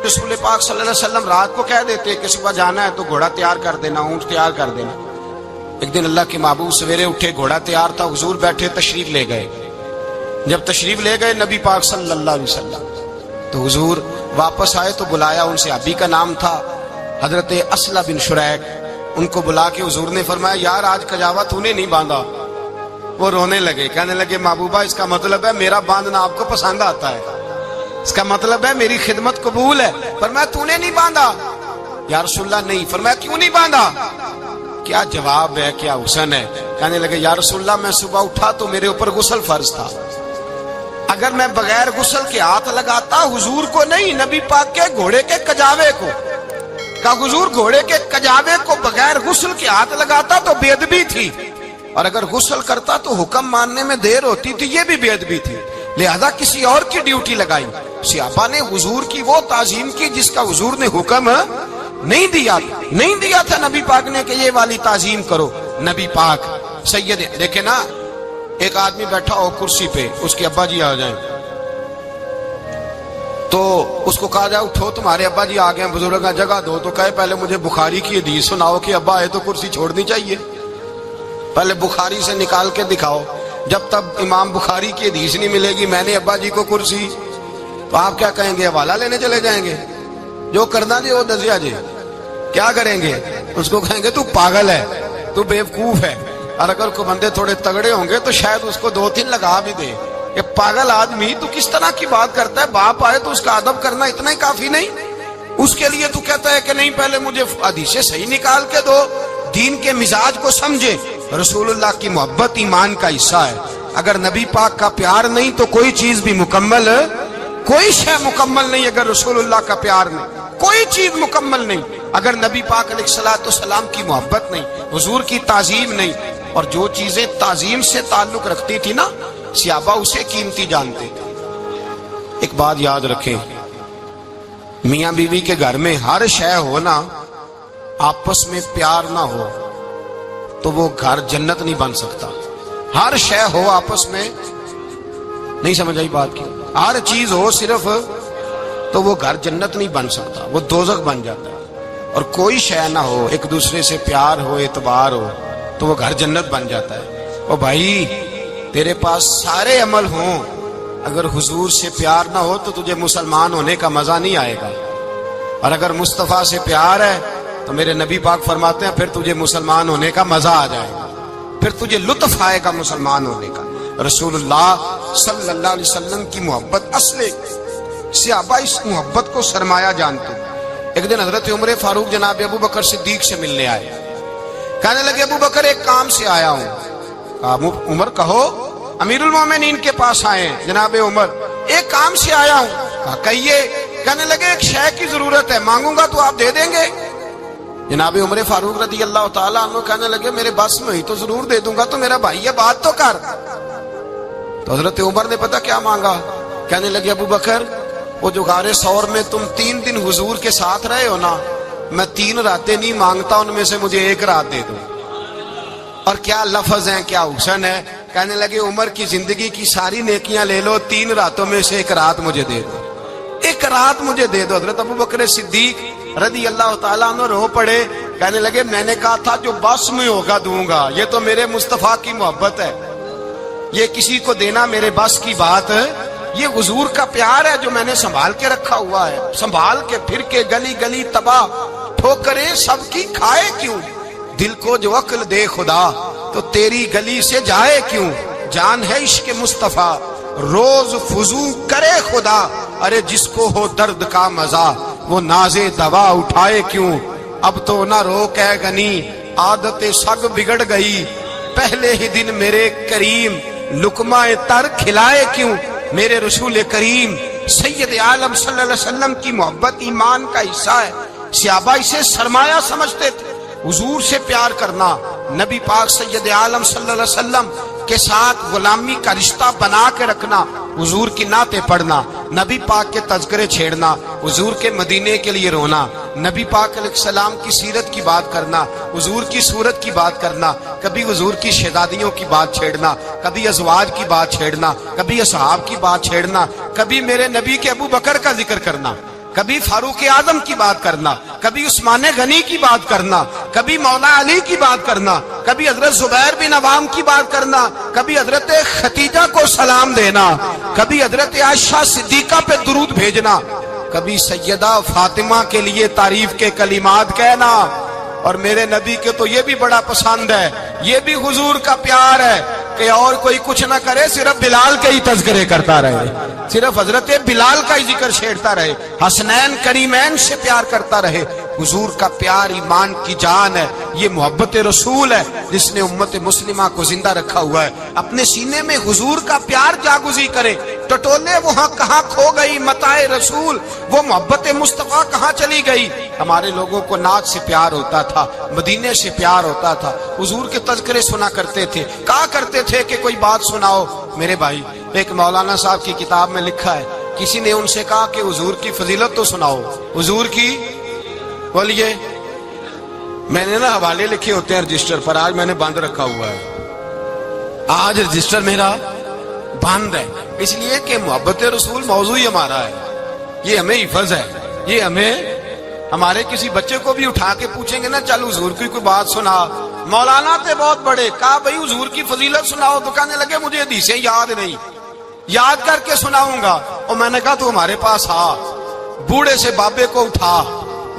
رسول پاک صلی اللہ علیہ وسلم رات کو کہہ دیتے کہ صبح جانا ہے تو گھوڑا تیار کر دینا، اونٹ تیار کر دینا۔ ایک دن اللہ کے محبوب سویرے اٹھے، گھوڑا تیار تھا، حضور بیٹھے تشریف لے گئے، جب تشریف لے گئے نبی پاک صلی اللہ علیہ وسلم تو حضور واپس آئے تو بلایا ان سے، ابی کا نام تھا حضرت اسلہ بن شریک، ان کو بلا کے حضور نے فرمایا یار آج کجاوا تو نے نہیں باندھا۔ وہ رونے لگے، کہنے لگے محبوبہ اس کا مطلب ہے میرا باندھنا آپ کو پسند آتا ہے، اس کا مطلب ہے میری خدمت قبول ہے۔ فرمایا تو نے نہیں باندھا؟ یا رسول اللہ نہیں۔ فرمایا کیوں نہیں باندھا؟ کیا جواب ہے، کیا حسن ہے۔ کہنے لگے یا رسول اللہ میں صبح اٹھا تو میرے اوپر غسل فرض تھا، اگر میں بغیر غسل کے ہاتھ لگاتا حضور کو نہیں نبی پاک کے گھوڑے کے کجاوے کو، کہا حضور گھوڑے کے کجاوے کو بغیر غسل کے ہاتھ لگاتا تو بے ادبی تھی، اور اگر غسل کرتا تو حکم ماننے میں دیر ہوتی تھی، یہ بھی بے ادبی تھی، لہذا کسی اور کی ڈیوٹی لگائی۔ صحابہ نے حضور کی وہ تعظیم کی جس کا حضور نے حکم نہیں دیا تھا نبی پاک نے کہ یہ والی تعظیم کرو۔ نبی پاک سید دیکھیں نا، ایک آدمی بیٹھا ہو کرسی پہ، اس کے ابا جی آ جائیں تو اس کو کہا جائے اٹھو تمہارے ابا جی آ گئے بزرگ جگہ دو، تو کہے پہلے مجھے بخاری کی حدیث سناؤ کہ ابا آئے تو کرسی چھوڑنی چاہیے، پہلے بخاری سے نکال کے دکھاؤ۔ جب تک امام بخاری کی حدیث نہیں ملے گی میں نے ابا جی کو کرسی، تو آپ کیا کہیں گے؟ حوالہ لینے چلے جائیں گے، جو کرنا جی وہ دسیا جی، کیا کریں گے؟ اس کو کہیں گے تو پاگل ہے، تو بیوقوف ہے، اور اگر کوئی بندے تھوڑے تگڑے ہوں گے تو شاید اس کو 2-3 لگا بھی دے کہ پاگل آدمی تو کس طرح کی بات کرتا ہے، باپ آئے تو اس کا ادب کرنا اتنا ہی کافی نہیں؟ اس کے لیے تو کہتا ہے کہ نہیں پہلے مجھے حدیثیں صحیح نکال کے دو، دین کے مزاج کو سمجھے۔ رسول اللہ کی محبت ایمان کا حصہ ہے، اگر نبی پاک کا پیار نہیں تو کوئی چیز بھی مکمل، کوئی شے مکمل نہیں، اگر رسول اللہ کا پیار نہیں کوئی چیز مکمل نہیں، اگر نبی پاک علیہ الصلوۃ والسلام کی محبت نہیں، حضور کی تعظیم نہیں، اور جو چیزیں تعظیم سے تعلق رکھتی تھی نا صحابہ اسے قیمتی جانتے تھے۔ ایک بات یاد رکھیں، میاں بیوی کے گھر میں ہر شے ہو نا، آپس میں پیار نہ ہو تو وہ گھر جنت نہیں بن سکتا۔ ہر شے ہو آپس میں، نہیں سمجھ آئی بات کی، ہر چیز ہو صرف تو وہ گھر جنت نہیں بن سکتا، وہ دوزخ بن جاتا ہے۔ اور کوئی شے نہ ہو، ایک دوسرے سے پیار ہو، اعتبار ہو تو وہ گھر جنت بن جاتا ہے۔ او بھائی تیرے پاس سارے عمل ہوں، اگر حضور سے پیار نہ ہو تو تجھے مسلمان ہونے کا مزہ نہیں آئے گا، اور اگر مصطفیٰ سے پیار ہے تو میرے نبی پاک فرماتے ہیں پھر تجھے مسلمان ہونے کا مزہ آ جائے گا، پھر تجھے لطف آئے گا مسلمان ہونے کا۔ رسول اللہ صلی اللہ علیہ وسلم کی محبت اصل، صحابہ اس محبت کو سرمایہ جانتے۔ ایک دن حضرت عمر فاروق جناب ابو بکر صدیق سے ملنے آئے، کہنے لگے ابو بکر ایک کام سے آیا ہوں۔ کہا عمر کہو، امیر المومنین کے پاس آئے ہیں جناب عمر، ایک کام سے آیا ہوں۔ کہا کہیے۔ کہنے لگے ایک شے کی ضرورت ہے، مانگوں گا تو آپ دے دیں گے؟ جناب عمر فاروق رضی اللہ تعالیٰ عنہ کہنے لگے میرے بس میں ہی تو ضرور دے دوں گا، تو میرا بھائی ہے بات تو کر۔ تو حضرت عمر نے پتہ کیا مانگا؟ کہنے لگے ابو بکر وہ جو غار ثور میں تم 3 دن حضور کے ساتھ رہے ہو نا، میں 3 راتیں نہیں مانگتا، ان میں سے مجھے 1 رات دے دو۔ اور کیا لفظ ہیں، کیا حسن ہے۔ کہنے لگے عمر کی زندگی کی ساری نیکیاں لے لو، 3 راتوں میں سے 1 رات مجھے دے دو، 1 رات مجھے دے دو۔ حضرت ابو بکر صدیق رضی اللہ تعالیٰ عنہ رو پڑے، کہنے لگے میں نے کہا تھا جو بس میں ہوگا دوں گا، یہ تو میرے مصطفیٰ کی محبت ہے، یہ کسی کو دینا میرے بس کی بات ہے، یہ حضور کا پیار ہے جو میں نے سنبھال کے رکھا ہوا ہے، سنبھال کے پھر کے گلی گلی تباہ، ٹھوکریں سب کی کھائے کیوں، دل کو جو عقل دے خدا تو تیری گلی سے جائے کیوں، جان ہے عشق مصطفیٰ روز فضو کرے خدا، ارے جس کو ہو درد کا مزہ وہ ناز دوا اٹھائے کیوں، اب تو نہ روک ہے غنی عادت سگ بگڑ گئی، پہلے ہی دن میرے کریم لقمہ تر کھلائے کیوں۔ میرے رسول کریم سید عالم صلی اللہ علیہ وسلم کی محبت ایمان کا حصہ ہے، صحابہ اسے سرمایہ سمجھتے تھے۔ حضور سے پیار کرنا، نبی پاک سید عالم صلی اللہ علیہ وسلم کے ساتھ غلامی کا رشتہ بنا کے رکھنا، حضور کی نعتیں پڑھنا، نبی پاک کے تذکرے چھیڑنا، حضور کے مدینے کے لیے رونا، نبی پاک علیہ السلام کی سیرت کی بات کرنا، حضور کی صورت کی بات کرنا، کبھی حضور کی شہزادیوں کی بات چھیڑنا، کبھی ازواج کی بات چھیڑنا، کبھی اصحاب کی بات چھیڑنا، کبھی میرے نبی کے ابو بکر کا ذکر کرنا، کبھی فاروق اعظم کی بات کرنا، کبھی عثمان غنی کی بات کرنا، کبھی مولا علی کی بات کرنا، کبھی حضرت زبیر بن عوام کی بات کرنا، کبھی حضرت ختیجہ کو سلام دینا، کبھی حضرت عائشہ صدیقہ پہ درود بھیجنا، کبھی سیدہ فاطمہ کے لیے تعریف کے کلمات کہنا. اور میرے نبی کے تو یہ بھی بڑا پسند ہے، یہ بھی حضور کا پیار ہے کہ اور کوئی کچھ نہ کرے، صرف بلال کے ہی تذکرے کرتا رہے، صرف حضرت بلال کا ہی ذکر چھیڑتا رہے، حسنین کریمین سے پیار کرتا رہے. حضور کا پیار ایمان کی جان ہے، یہ محبت رسول ہے جس نے امت مسلمہ کو زندہ رکھا ہوا ہے. اپنے سینے میں حضور کا پیار جاگزی کرے. ٹٹولے وہاں کہاں کھو گئی متاع رسول، وہ محبت مصطفیٰ کہاں چلی گئی. ہمارے لوگوں کو نعت سے پیار ہوتا تھا، مدینے سے پیار ہوتا تھا، حضور کے تذکرے سنا کرتے تھے، کہا کرتے تھے کہ کوئی بات سناؤ. میرے بھائی، ایک مولانا صاحب کی کتاب میں لکھا ہے، کسی نے ان سے کہا کہ حضور کی فضیلت تو سناؤ، حضور کی. بولیے. میں نے نا حوالے لکھے ہوتے ہیں رجسٹر پر، آج میں نے بند رکھا ہوا ہے، آج رجسٹر میرا بند ہے، اس لیے کہ محبت رسول موضوع ہی ہمارا ہے، یہ ہمیں حفظ ہے. یہ ہمیں ہمارے کسی بچے کو بھی اٹھا کے پوچھیں گے نا چل حضور کی کوئی بات سنا، مولانا تھے بہت بڑے، کہا بھائی حضور کی فضیلت سناؤ، تو کہنے لگے مجھے حدیثیں یاد نہیں، یاد کر کے سناؤں گا. اور میں نے کہا تو ہمارے پاس آ، بوڑھے سے بابے کو اٹھا،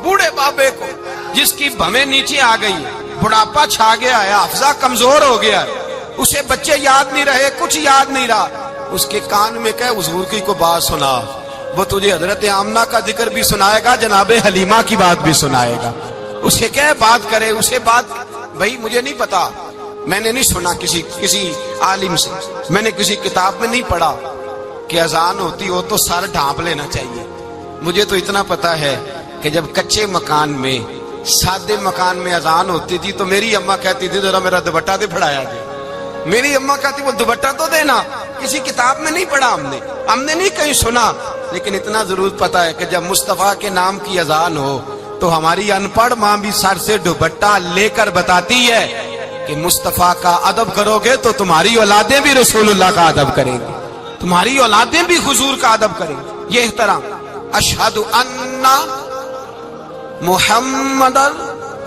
بوڑھے بابے کو جس کی بھویں نیچے آ گئی، بڑھاپا چھا گیا ہے، حافظہ کمزور ہو گیا ہے، اسے بچے یاد نہیں رہے، کچھ یاد نہیں رہا، اس کے کان میں کہے حضور کی کو بات سنا. وہ تجھے حضرت آمنہ کا ذکر بھی سنائے گا، جناب حلیمہ کی بات بھی سنائے گا. اسے کہے بات کرے، اسے بات. بھائی مجھے نہیں پتا، میں نے نہیں سنا کسی عالم سے، میں نے کسی کتاب میں نہیں پڑھا کہ اذان ہوتی ہو تو سر ڈھانپ لینا چاہیے. مجھے تو اتنا پتا ہے کہ جب کچے مکان میں، سادے مکان میں اذان ہوتی تھی تو میری اماں کہتی تھی ذرا میرا دوپٹہ دے پھڑایا جائے. میری اماں کہتی وہ دوپٹہ تو دینا. کسی کتاب میں نہیں پڑھا ہم نے نہیں کہیں سنا، لیکن اتنا ضرور پتا ہے کہ جب مصطفیٰ کے نام کی اذان ہو تو ہماری ان پڑھ ماں بھی سر سے دوپٹہ لے کر بتاتی ہے کہ مصطفیٰ کا ادب کرو گے تو تمہاری اولادیں بھی رسول اللہ کا ادب کریں گی، تمہاری اولادیں بھی حضور کا ادب کریں گی. یہ احترام. اشہد ان محمد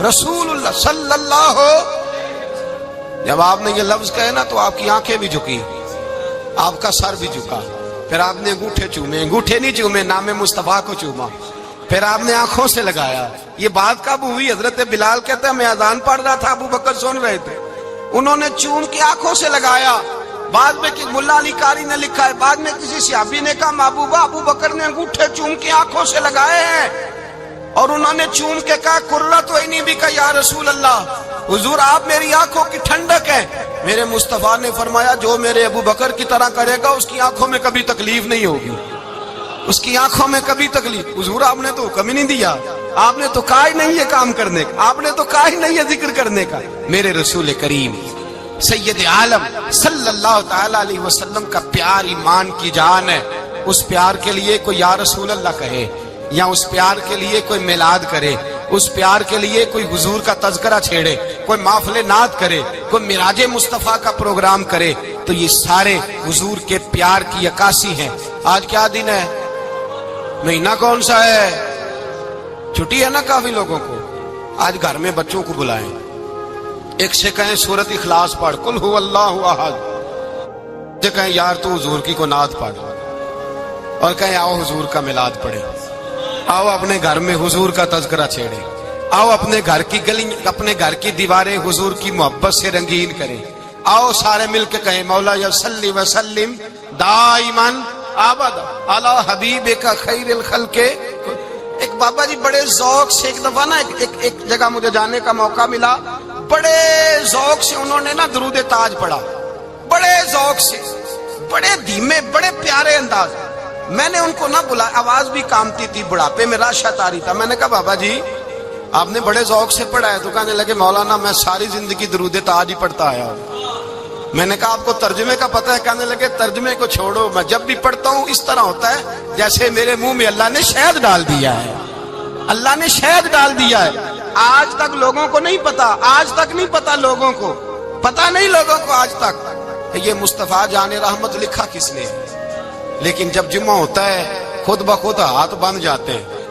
رسول اللہ صلی اللہ. جب آپ نے یہ لفظ کہے نا تو آپ کی آنکھیں بھی جھکی، آپ کا سر بھی جھکا، پھر آپ نے انگوٹھے چومے، انگوٹھے نہیں چومے، نام مصطفیٰ کو چوما، پھر آپ نے آنکھوں سے لگایا. یہ بات کب ہوئی؟ حضرت بلال کہتے ہیں میں اذان پڑھ رہا تھا، ابو بکر سن رہے تھے، انہوں نے چوم کے آنکھوں سے لگایا. بعد میں ملا علی قاری نے لکھا ہے، بعد میں کسی صحابی نے کہا محبوبہ ابو بکر نے انگوٹھے چوم کے آنکھوں سے لگائے ہیں، اور انہوں نے چوم کے کہا قرۃ عینی بک یا رسول اللہ، حضور آپ میری آنکھوں کی ٹھنڈک ہے. میرے مصطفیٰ نے فرمایا جو میرے ابو بکر کی طرح کرے گا اس کی آنکھوں میں کبھی تکلیف نہیں ہوگی، اس کی آنکھوں میں کبھی تکلیف. حضور آپ نے تو حکم ہی نہیں دیا، آپ نے تو کہا ہی نہیں یہ کام کرنے کا، آپ نے تو کہا ہی نہیں یہ ذکر کرنے کا. میرے رسول کریم سید عالم صلی اللہ تعالی علیہ وسلم کا پیار ایمان کی جان ہے. اس پیار کے لیے کوئی یا رسول اللہ کہے، یا اس پیار کے لیے کوئی میلاد کرے، اس پیار کے لیے کوئی حضور کا تذکرہ چھیڑے، کوئی محفل نعت کرے، کوئی معراج مصطفیٰ کا پروگرام کرے، تو یہ سارے حضور کے پیار کی عکاسی ہیں. آج کیا دن ہے؟ مہینہ کون سا ہے؟ چھٹی ہے نا کافی لوگوں کو. آج گھر میں بچوں کو بلائیں، ایک سے کہیں سورۃ اخلاص پڑھ، قل هو اللہ احد، سے کہیں یار تو حضور کی کو نعت پڑھ، اور کہیں آؤ حضور کا میلاد پڑھیں، آؤ اپنے گھر میں حضور کا تذکرہ چھیڑیں، آؤ اپنے گھر کی گلی، اپنے گھر کی دیواریں حضور کی محبت سے رنگین کریں. آؤ سارے مل کے کہیں مولا یا صلی وسلم دائما ابدا علی حبیبک خیر الخلق. ایک بابا جی بڑے ذوق سے ایک دفعہ نا ایک جگہ مجھے جانے کا موقع ملا، بڑے ذوق سے انہوں نے نا درود تاج پڑھا، بڑے ذوق سے، بڑے دھیمے، بڑے پیارے انداز. میں نے ان کو نہ بلایا، آواز بھی کامتی تھی، بڑھاپے میں راشت آ رہی تھا. میں نے کہا بابا جی آپ نے بڑے ذوق سے پڑھا ہے؟ تو کہنے لگے مولانا میں ساری زندگی درود تاج ہی پڑھتا آیا ہوں. میں نے کہا آپ کو ترجمے کا پتہ ہے؟ کہنے لگے ترجمے کو چھوڑو، میں جب بھی پڑھتا ہوں اس طرح ہوتا ہے جیسے میرے منہ میں اللہ نے شہد ڈال دیا ہے، اللہ نے شہد ڈال دیا ہے. آج تک لوگوں کو نہیں پتا، آج تک نہیں پتا لوگوں کو، پتا نہیں لوگوں کو آج تک یہ مصطفیٰ جان رحمت لکھا کس نے. لیکن جب جمعہ ہوتا ہے خود بخود ہاتھ بن جاتے ہیں.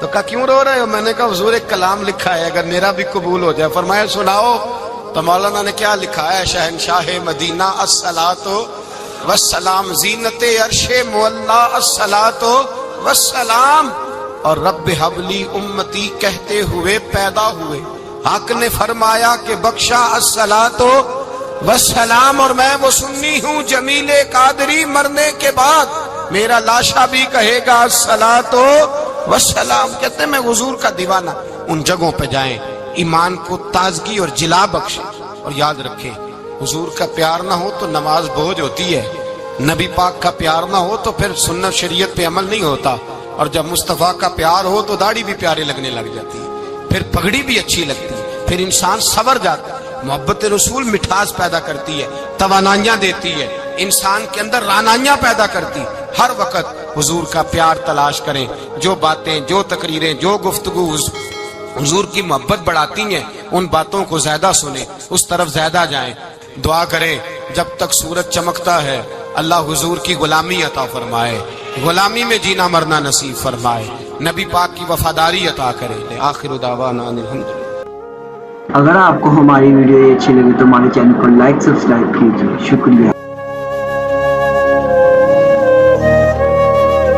تو کہا کیوں رو رہے ہو؟ میں نے کہا حضور ایک کلام لکھا ہے اگر میرا بھی قبول ہو جائے. فرمایا سناؤ. تو مولانا نے کیا لکھا ہے؟ شہنشاہ مدینہ الصلاۃ والسلام، زینت عرش مولا الصلاۃ والسلام، اور رب حبلی امتی کہتے ہوئے پیدا ہوئے. حق نے فرمایا کہ بخشا الصلاۃ والسلام، اور میں وہ سنی ہوں جمیل قادری مرنے کے بعد میرا لاشا بھی کہے گا الصلاۃ والسلام. کہتے ہیں میں حضور کا دیوانہ. ان جگہوں پہ جائیں، ایمان کو تازگی اور جلا بخشے. اور یاد رکھیں حضور کا پیار نہ ہو تو نماز بوجھ ہوتی ہے، نبی پاک کا پیار نہ ہو تو پھر سنت شریعت پہ عمل نہیں ہوتا، اور جب مصطفیٰ کا پیار ہو تو داڑھی بھی پیارے لگنے لگ جاتی ہے، پھر پگڑی بھی اچھی لگتی ہے، پھر انسان سنور جاتا ہے. محبت رسول مٹھاس پیدا کرتی ہے، توانائیاں دیتی ہے، انسان کے اندر رانائیاں پیدا کرتی. ہر وقت حضور کا پیار تلاش کریں. جو باتیں، جو تقریریں، جو گفتگو حضور کی محبت بڑھاتی ہیں ان باتوں کو زیادہ سنیں، اس طرف زیادہ جائیں. دعا کریں جب تک سورج چمکتا ہے اللہ حضور کی غلامی عطا فرمائے، غلامی میں جینا مرنا نصیب فرمائے، نبی پاک کی وفاداری عطا کرے. آخر دعوانا ان الحمدللہ. اگر آپ کو ہماری ویڈیو اچھی لگی تو ہمارے چینل کو لائک سبسکرائب کیجیے. شکریہ.